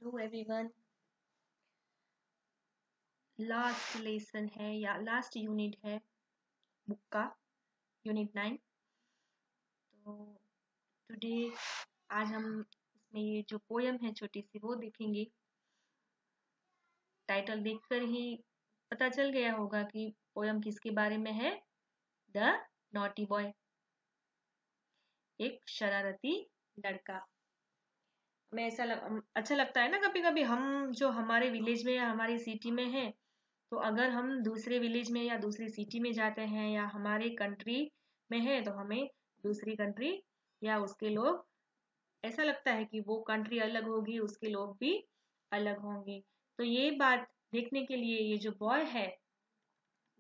Hello everyone. Last lesson है या last unit है बुक का, यूनिट 9। तो टुडे आज हम इसमें ये जो पोयम है छोटी सी वो देखेंगे। टाइटल देखकर ही पता चल गया होगा कि पोयम किसके बारे में है। द नॉटी बॉय, एक शरारती लड़का। हमें अच्छा लगता है ना कभी कभी, हम जो हमारे विलेज में या हमारी सिटी में है, तो अगर हम दूसरे विलेज में या दूसरी सिटी में जाते हैं या हमारे कंट्री में है तो हमें दूसरी कंट्री या उसके लोग, ऐसा लगता है कि वो कंट्री अलग होगी, उसके लोग भी अलग होंगे। तो ये बात देखने के लिए ये जो बॉय है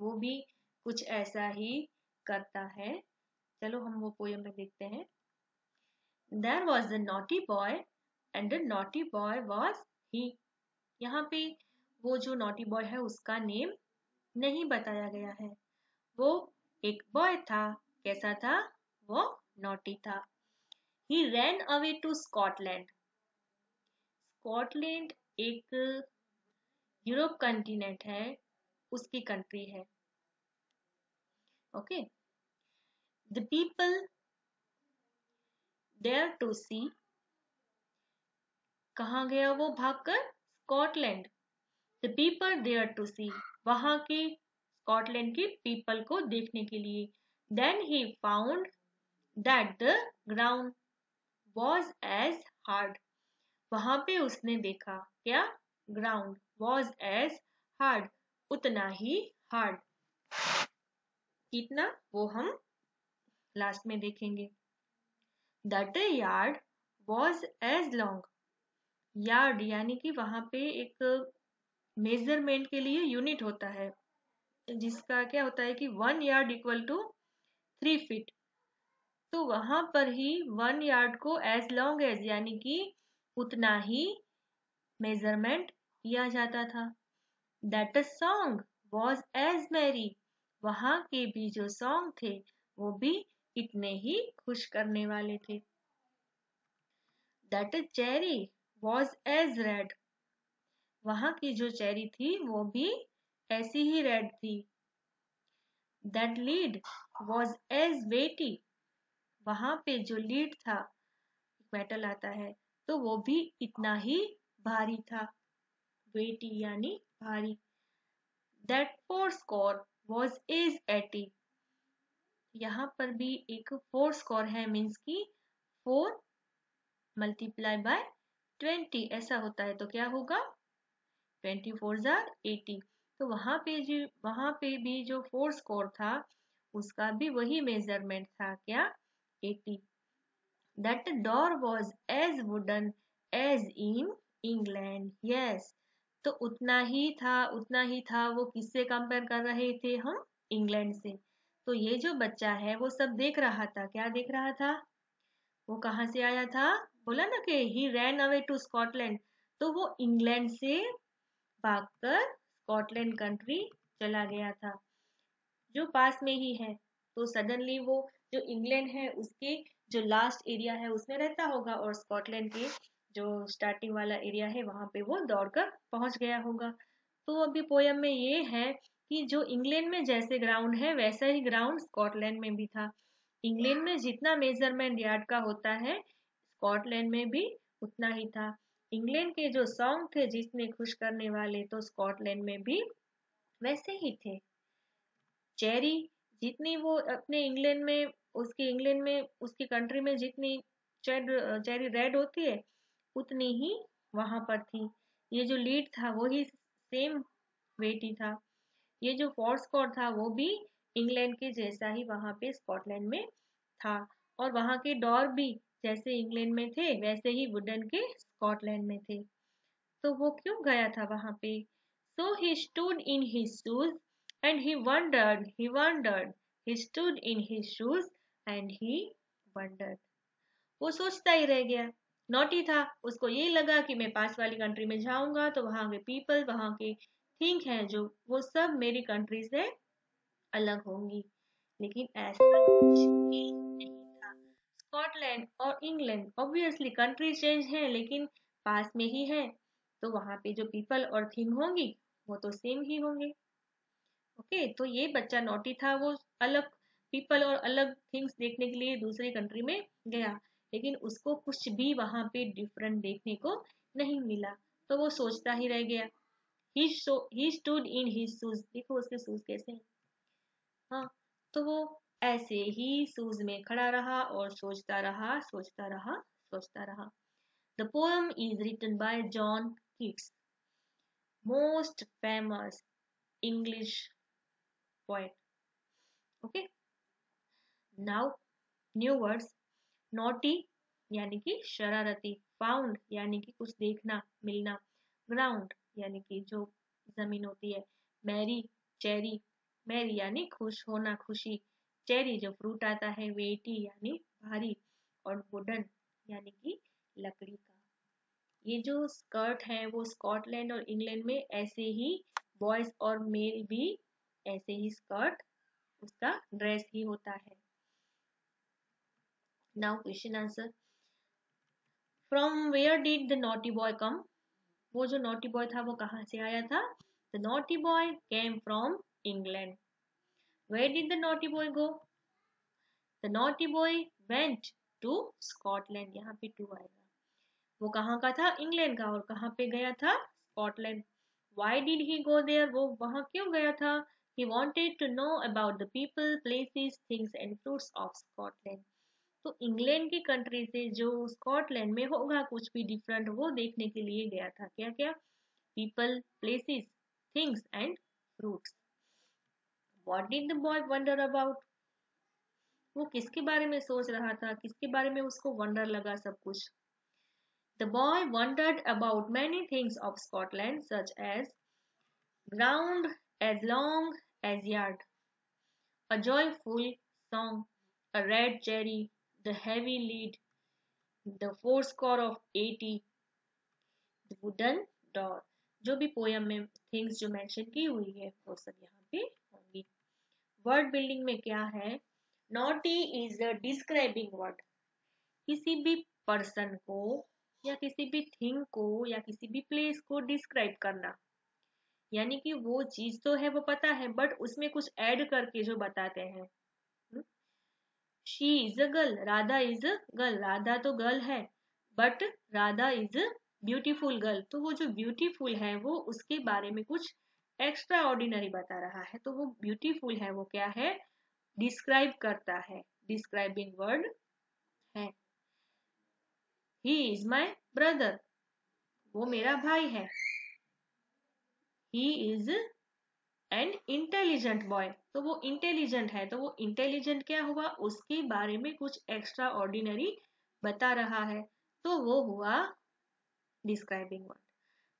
वो भी कुछ ऐसा ही करता है। चलो हम वो पोयम में देखते हैं। There was a naughty boy and a naughty boy was he। यहाँ पे वो जो नॉटी बॉय है उसका नेम नहीं बताया गया है। वो एक बॉय था। कैसा था? वो नॉटी था। He ran away to Scotland. Scotland एक यूरोप कंटिनेंट है, उसकी कंट्री है। Okay. The people dare to see. कहाँ गया वो भागकर? Scotland. The people dare to see, वहां की स्कॉटलैंड की पीपल को देखने के लिए। Then he found that the ground was as hard. वहां पे उसने देखा क्या? ग्राउंड वॉज एज हार्ड, उतना ही हार्ड। कितना वो हम लास्ट में देखेंगे। That the yard was as long. Yard यानी कि वहां पे एक मेजरमेंट के लिए यूनिट होता है, जिसका क्या होता है कि 1 यार्ड इक्वल टू 3 फीट। तो वहां पर ही 1 यार्ड को एज लॉन्ग एज यानी कि उतना ही मेजरमेंट किया जाता था। That a song was as merry. वहां के भी जो सॉन्ग थे वो भी इतने ही खुश करने वाले थे। That a cherry was as red. वहां की जो चेरी थी वो भी ऐसी ही रेड थी। That lead was as weighty. वहां पे जो लीड था, मेटल आता है, तो वो भी इतना ही भारी था। वेटी यानी भारी। That 4 score was as 80। यहाँ पर भी एक 4 स्कोर है, मीन्स की 4 मल्टीप्लाई बाय 20 ऐसा होता है। तो क्या होगा? 24 जार 80। तो वहां पे भी जो 4 स्कोर था उसका भी वही मेजरमेंट था, क्या? 80। That door was as wooden as in England. Yes, तो उतना ही था। वो किससे कंपेयर कर रहे थे हम? इंग्लैंड से। तो ये जो बच्चा है वो सब देख रहा था। क्या देख रहा था? वो कहाँ से आया था? बोला ना कि ही रैन अवे टू स्कॉटलैंड। तो वो इंग्लैंड से भागकर स्कॉटलैंड कंट्री चला गया था, जो पास में ही है। तो सडनली वो जो इंग्लैंड है उसके जो लास्ट एरिया है उसमें रहता होगा, और स्कॉटलैंड के जो स्टार्टिंग वाला एरिया है वहां पे वो दौड़कर पहुंच गया होगा। तो अभी पोयम में ये है कि जो इंग्लैंड में जैसे ग्राउंड है वैसा ही ग्राउंड स्कॉटलैंड में भी था। इंग्लैंड में जितना मेजरमेंट यार्ड का होता है स्कॉटलैंड में भी उतना ही था। इंग्लैंड के जो सॉन्ग थे जितने खुश करने वाले, तो स्कॉटलैंड में भी वैसे ही थे। चेरी जितनी वो अपने इंग्लैंड में उसकी कंट्री में जितनी चेरी रेड होती है उतनी ही वहां पर थी। ये जो लीड था वो ही सेम वेट था। ये जो फोर्थ स्कोर था वो भी इंग्लैंड के जैसा ही वहां पे स्कॉटलैंड में था। और वहां के डोर भी जैसे इंग्लैंड में थे वैसे ही वुडन के स्कॉटलैंड में थे। तो वो क्यों गया था वहां पे? So he stood in his shoes and he wondered, he stood in his shoes and he wondered। वो सोचता ही रह गया। नॉटी था, उसको यही लगा कि मैं पास वाली कंट्री में जाऊंगा तो वहां के पीपल, वहां के थिंग हैं जो, वो सब मेरी कंट्री से अलग होंगी। लेकिन ऐसा कुछ भी नहीं था। स्कॉटलैंड और इंग्लैंड ऑब्वियसली कंट्री चेंज है लेकिन पास में ही है। तो वहां पे जो पीपल और थिंग होंगी वो तो सेम ही होंगे। ओके, तो ये बच्चा नोटी था, वो अलग पीपल और अलग थिंग्स देखने के लिए दूसरी कंट्री में गया, लेकिन उसको कुछ भी वहां पे डिफरेंट देखने को नहीं मिला, तो वो सोचता ही रह गया। He stood in his shoes, देखो उसके शूज कैसे हैं। हाँ, तो वो ऐसे ही शूज में खड़ा रहा और सोचता रहा, सोचता रहा, सोचता रहा। The poem is written by John Keats, most famous English poet. Okay, now new words. Naughty यानी कि शरारती, फाउंड यानी कि कुछ देखना मिलना, ग्राउंड यानी कि जो जमीन होती है, मैरी चेरी, मैरी यानी खुश होना, खुशी, चेरी जो फ्रूट आता है, वेटी यानी भारी, और वुडन यानी कि लकड़ी का। ये जो स्कर्ट है वो स्कॉटलैंड और इंग्लैंड में ऐसे ही बॉयज और मेल भी ऐसे ही स्कर्ट उसका ड्रेस ही होता है। Now question answer. From where did the naughty boy come, वो जो नॉटी बॉय था वो कहाँ से आया था? The naughty boy came from England. Where did the naughty boy go? The naughty boy went to Scotland, यहाँ पे टू आएगा। वो कहाँ का था? इंग्लैंड का। और कहाँ पे गया था? Scotland. Why did he go there, वो वहां क्यों गया था? He wanted to know about the people, places, things and fruits of Scotland. तो इंग्लैंड की कंट्री से जो स्कॉटलैंड में होगा कुछ भी डिफरेंट, वो देखने के लिए गया था। क्या क्या? People, places, things and fruits. What did the boy wonder about, वो किसके बारे में सोच रहा था, किसके बारे में उसको वंडर लगा सब कुछ? The boy wondered about many things of Scotland, such as ground as long as yard, a joyful song, a red cherry, the heavy lead, the fourscore of 80, the wooden door। जो भी poem में things जो mention की हुई है वो सब यहाँ पे होंगी। वर्ड बिल्डिंग में क्या है? Naughty is a describing word, किसी भी पर्सन को या किसी भी थिंग को या किसी भी प्लेस को डिस्क्राइब करना, यानी कि वो चीज तो है वो पता है बट उसमें कुछ ऐड करके जो बताते हैं। She is a girl, Radha is a girl, Radha तो गर्ल है but Radha is a beautiful girl, तो वो जो ब्यूटीफुल है वो उसके बारे में कुछ एक्स्ट्रा ऑर्डिनरी बता रहा है, तो वो ब्यूटीफुल है वो क्या है? डिस्क्राइब करता है, डिस्क्राइबिंग वर्ड है। ही इज माई ब्रदर, वो मेरा भाई है। He is and intelligent boy, तो वो इंटेलिजेंट है, तो वो इंटेलिजेंट क्या हुआ? उसके बारे में कुछ एक्स्ट्रा ऑर्डिनरी बता रहा है, तो वो हुआ डिस्क्राइबिंग वर्ड।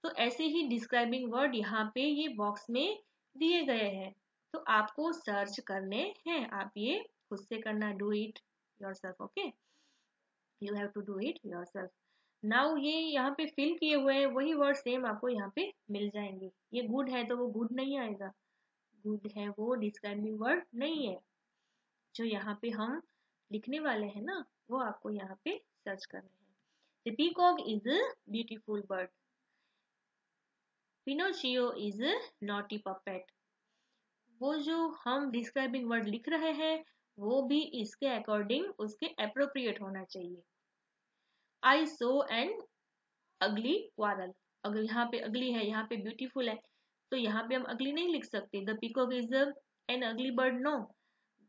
तो ऐसे ही डिस्क्राइबिंग वर्ड यहाँ पे ये बॉक्स में दिए गए हैं, तो आपको सर्च करने हैं, आप ये खुद से करना, do it yourself. Okay, you have to do it yourself. Now ये यहाँ पे फिल किए हुए हैं वही वर्ड सेम आपको यहाँ पे मिल जाएंगे। ये गुड है तो वो गुड नहीं आएगा, गुड है वो डिस्क्राइबिंग वर्ड नहीं है। जो यहाँ पे हम लिखने वाले हैं ना वो आपको यहाँ पे सर्च करने हैं। The peacock is a beautiful bird, Pinocchio is a naughty puppet. वो जो हम डिस्क्राइबिंग वर्ड लिख रहे हैं वो भी इसके अकॉर्डिंग उसके अप्रोप्रिएट होना चाहिए। आई सो एन अगली क्वारल, अगर यहाँ पे अगली है यहाँ पे ब्यूटीफुल है तो यहाँ पे हम अगली नहीं लिख सकते। The peacock is an ugly bird, no.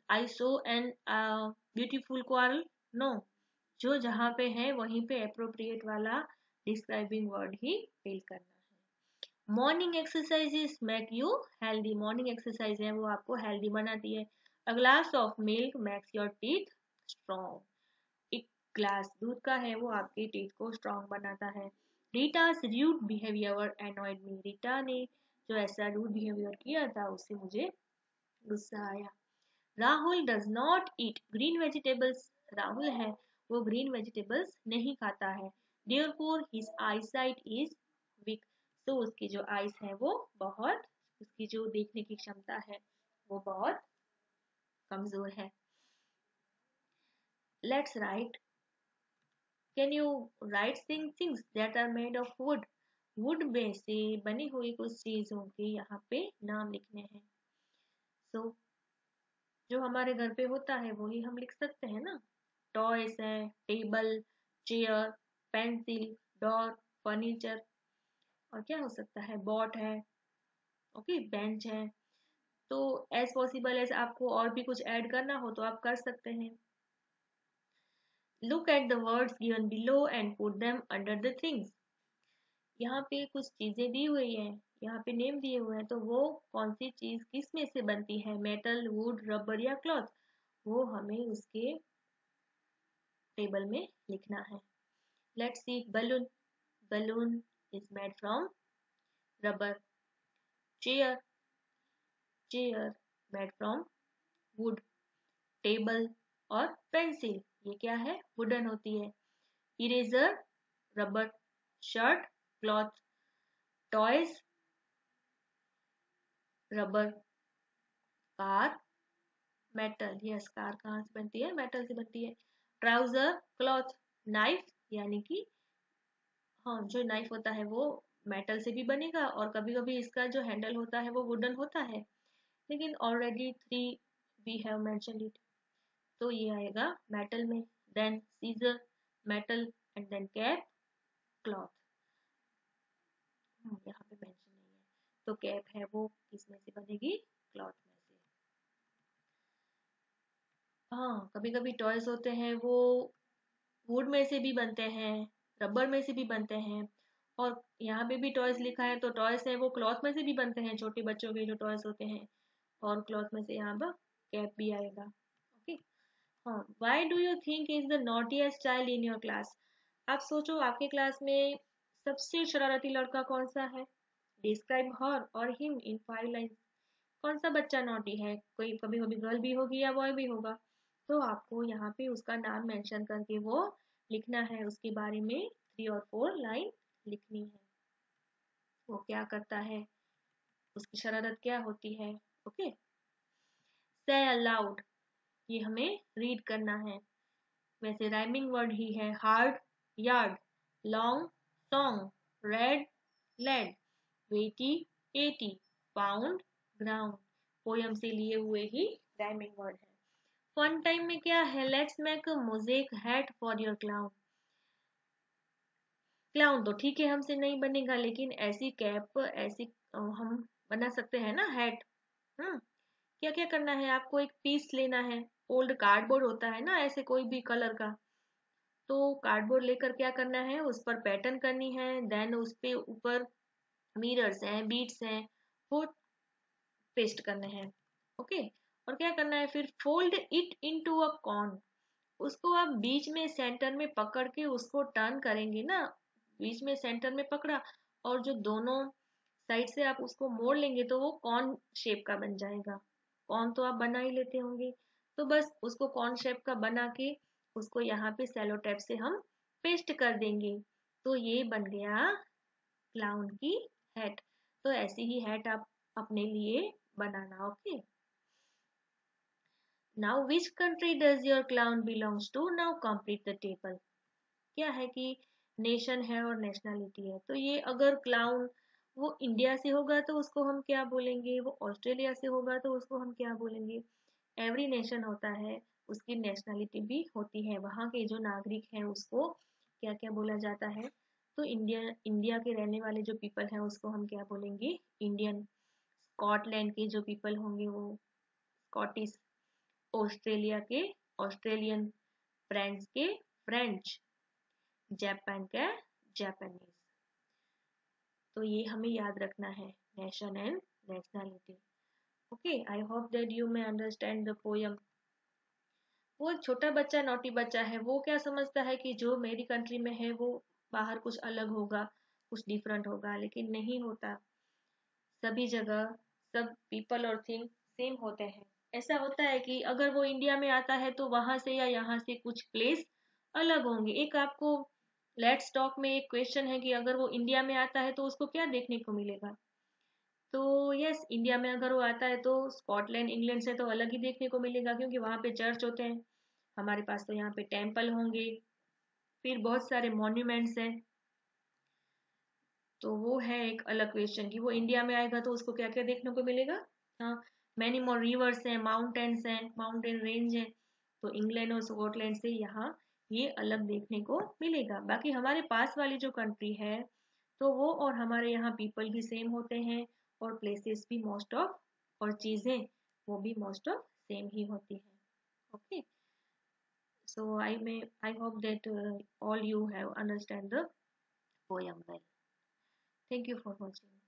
I saw an beautiful quarrel, no. जो जहाँ पे है वहीं पे अप्रोप्रिएट वाला डिस्क्राइबिंग वर्ड ही फिल करना है। Morning exercises make you healthy, morning exercise है वो आपको हेल्दी बनाती है। A glass of milk makes your teeth strong, एक ग्लास दूध का है वो आपके टीथ को स्ट्रॉन्ग बनाता है। रीटा's rude behavior annoyed me, Rita ने जो ऐसा रूड बिहेवियर किया था उससे मुझे गुस्सा आया। Rahul does not eat green vegetables, Rahul है वो ग्रीन वेजिटेबल्स नहीं खाता है। Therefore his eyesight is weak, तो उसकी जो आइस है वो बहुत, उसकी जो देखने की क्षमता है वो बहुत कमजोर है। Let's write, can you write things that are made of wood, wood में से बनी हुई कुछ चीजों के यहाँ पे नाम लिखने हैं। सो जो हमारे घर पे होता है वही हम लिख सकते हैं ना। टॉयस है, table, chair, pencil, door, furniture, और क्या हो सकता है, बॉट है, ओके, बेंच है। तो एज पॉसिबल एज आपको और भी कुछ ऐड करना हो तो आप कर सकते हैं। Look at the words given below and put them under the things. यहाँ पे कुछ चीजें दी हुई है, यहाँ पे नेम दिए हुए हैं, तो वो कौन सी चीज किस में से बनती है, मेटल, वुड, रबर या क्लॉथ, वो हमें उसके टेबल में लिखना है। Let's see, balloon, balloon is made from rubber. Chair, chair made from would. Table और पेंसिल ये क्या है, वुडन होती है। Eraser rubber. Shirt cloth. Toys rubber. Car metal, yes car कहाँ से बनती है, मेटल से बनती है। Trouser cloth. नाइफ यानी कि हाँ जो नाइफ होता है वो मेटल से भी बनेगा, और कभी कभी इसका जो हैंडल होता है वो वुडन होता है, लेकिन already 3 we have mention it, तो ये आएगा मेटल में। Then scissor metal, and then cap cloth. यहाँ पे मेंशन नहीं है, तो कैप है वो किस में से बनेगी, क्लॉथ में से। हाँ कभी कभी टॉयज होते हैं वो वुड में से भी बनते हैं, रबर में से भी बनते हैं, और यहाँ पे भी टॉयज लिखा है तो टॉयज है वो क्लॉथ में से भी बनते हैं, छोटे बच्चों के जो टॉयज होते हैं, और क्लॉथ में से यहाँ पर कैप भी आएगा। ओके, हाँ, why do you think is the naughtiest child in your class. आप सोचो आपके क्लास में सबसे शरारती लड़का कौन सा है। डिस्क्राइब हर और हिम इन 5 लाइन्स। कौन सा बच्चा नॉटी है, कोई कभी कभी गर्ल भी होगी या बॉय भी होगा, तो आपको यहाँ पे उसका नाम मेंशन करके वो लिखना है, उसके बारे में 3 और 4 लाइन लिखनी है, वो क्या करता है, उसकी शरारत क्या होती है। ओके, से अलाउड, ये हमें रीड करना है। वैसे राइमिंग वर्ड ही है, hard yard, long song, red led, weighty eighty, pound ground, poem से लिए हुए ही राइमिंग वर्ड है। फन टाइम में क्या है, let's make a mosaic hat for your clown. Clown तो ठीक है हमसे नहीं बनेगा, लेकिन ऐसी कैप, ऐसी हम बना सकते हैं ना हैट। हम्म, क्या क्या करना है आपको, एक पीस लेना है, ओल्ड कार्डबोर्ड होता है ना ऐसे कोई भी कलर का, तो कार्डबोर्ड लेकर क्या करना है, उस पर पैटर्न करनी है, देन उस पे ऊपर मिरर्स हैं, बीट्स हैं, वो पेस्ट करने हैं। ओके, और क्या करना है फिर, fold it into a corn. उसको आप बीच में सेंटर में पकड़ के उसको टर्न करेंगे ना, बीच में सेंटर में पकड़ा, और जो दोनों साइड से आप उसको मोड़ लेंगे तो वो कॉर्न शेप का बन जाएगा। कॉर्न तो आप बना ही लेते होंगे, तो बस उसको कॉर्न शेप का बना के उसको यहाँ पे सेलो टेप से हम पेस्ट कर देंगे, तो ये बन गया क्लाउन की हेड। तो ऐसी ही हेड आप अपने लिए बनाना। Okay, now which country does your clown belongs to, now complete the table. क्या है कि नेशन है और नेशनलिटी है, तो ये अगर क्लाउन वो इंडिया से होगा तो उसको हम क्या बोलेंगे, वो ऑस्ट्रेलिया से होगा तो उसको हम क्या बोलेंगे। एवरी नेशन होता है, उसकी नेशनलिटी भी होती है, वहाँ के जो नागरिक हैं उसको क्या क्या बोला जाता है। तो इंडिया, इंडिया के रहने वाले जो पीपल हैं उसको हम क्या बोलेंगे, इंडियन। स्कॉटलैंड के जो पीपल होंगे वो स्कॉटिश। ऑस्ट्रेलिया के ऑस्ट्रेलियन। फ्रांस के फ्रेंच। जापान का जापानीज। तो ये हमें याद रखना है, nation and nationality. Okay, I hope that you may understand the poem. वो छोटा बच्चा नॉटी बच्चा है, वो क्या समझता है कि जो मेरी कंट्री में है वो बाहर कुछ अलग होगा, कुछ डिफरेंट होगा, लेकिन नहीं होता। सभी जगह सब पीपल और थिंग सेम होते हैं। ऐसा होता है कि अगर वो इंडिया में आता है तो वहां से या यहाँ से कुछ प्लेस अलग होंगे। एक आपको लेट्स टॉक में एक क्वेश्चन है कि अगर वो इंडिया में आता है तो उसको क्या देखने को मिलेगा, तो यस इंडिया में अगर वो आता है तो स्कॉटलैंड इंग्लैंड से तो अलग ही देखने को मिलेगा, क्योंकि वहाँ पे चर्च होते हैं, हमारे पास तो यहाँ पे टेम्पल होंगे, फिर बहुत सारे मॉन्यूमेंट्स हैं, तो वो है एक अलग क्वेश्चन कि वो इंडिया में आएगा तो उसको क्या क्या देखने को मिलेगा। हाँ, मैनी मोर रिवर्स हैं, माउंटेन्स हैं, माउंटेन रेंज है। तो इंग्लैंड और स्कॉटलैंड से यहाँ ये अलग देखने को मिलेगा। बाकी हमारे पास वाली जो कंट्री है तो वो और हमारे यहाँ पीपल भी सेम होते हैं, और प्लेसेस भी मोस्ट ऑफ, और चीजें वो भी मोस्ट ऑफ सेम ही होती है। Okay, so I hope that all you have understand the poem well. Thank you for watching.